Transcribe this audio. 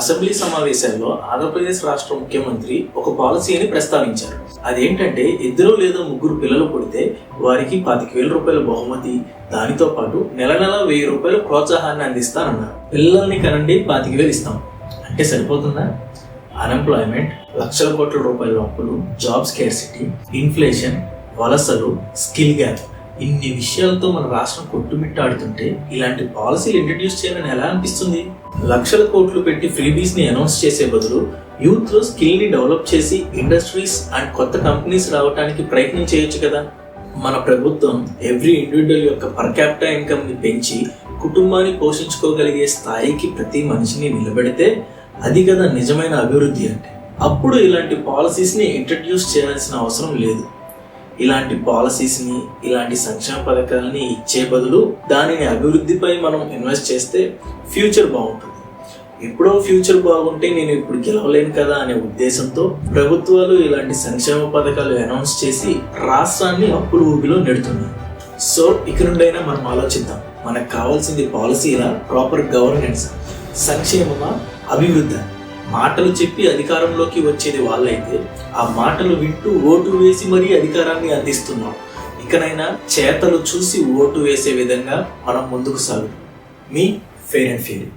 Assembly సమావేశాల్లో ఆంధ్రప్రదేశ్ రాష్ట్ర ముఖ్యమంత్రి ఒక పాలసీని ప్రస్తావించారు. అదేంటంటే ఇద్దరు లేదా ముగ్గురు పిల్లలు పుడితే వారికి 25,000 రూపాయల బహుమతి, దానితో పాటు నెల 1,000 రూపాయల ప్రోత్సాహాన్ని అందిస్తానన్నారు. పిల్లల్ని కనండి 25,000 ఇస్తాం అంటే సరిపోతుందా? అన్ఎంప్లాయ్మెంట్, లక్షల కోట్ల రూపాయల అప్పులు, జాబ్ స్కేర్సిటీ, ఇన్ఫ్లేషన్, వలసలు, స్కిల్ గ్యాప్, ఇన్ని విషయాలతో మన రాష్ట్రం కొట్టుమిట్టాడుతుంటే ఇలాంటి పాలసీలు ఇంట్రడ్యూస్ చేయాలని ఎలా అనిపిస్తుంది? లక్షల కోట్లు పెట్టి ఫ్రీబీస్ ని అనౌన్స్ చేసే బదులు యూత్ లో స్కిల్ ని డెవలప్ చేసి ఇండస్ట్రీస్ అండ్ కొత్త కంపెనీస్ రావడానికి ప్రయత్నం చేయొచ్చు కదా. మన ప్రభుత్వం ఎవ్రీ ఇండివిజువల్ యొక్క పర్ క్యాపిటల్ ఇన్కమ్ ని పెంచి కుటుంబాన్ని పోషించుకోగలిగే స్థాయికి ప్రతి మనిషిని నిలబెడితే అది కదా నిజమైన అభివృద్ధి అంటే. అప్పుడు ఇలాంటి పాలసీస్ ని ఇంట్రడ్యూస్ చేయాల్సిన అవసరం లేదు. ఇలాంటి పాలసీస్ని, ఇలాంటి సంక్షేమ పథకాలని ఇచ్చే బదులు దానిని అభివృద్ధిపై మనం ఇన్వెస్ట్ చేస్తే ఫ్యూచర్ బాగుంటుంది. ఎప్పుడో ఫ్యూచర్ బాగుంటే నేను ఇప్పుడు గెలవలేను కదా అనే ఉద్దేశంతో ప్రభుత్వాలు ఇలాంటి సంక్షేమ పథకాలు అనౌన్స్ చేసి రాష్ట్రాన్ని అప్పుల ఊబిలో నెడుతున్నాయి. సో ఇక నుండైనా మనం ఆలోచిద్దాం. మనకు కావాల్సింది పాలసీలా, ప్రాపర్ గవర్నెన్స్, సంక్షేమమా, అభివృద్ధి? మాటలు చెప్పి అధికారంలోకి వచ్చేది వాళ్ళైతే ఆ మాటలు వింటూ ఓటు వేసి మరీ అధికారాన్ని అందిస్తున్నాం. ఇకనైనా చేతలు చూసి ఓటు వేసే విధంగా మనం ముందుకు సాగుతాం. మీ ఫెయిర్ అండ్ ఫెయిర్.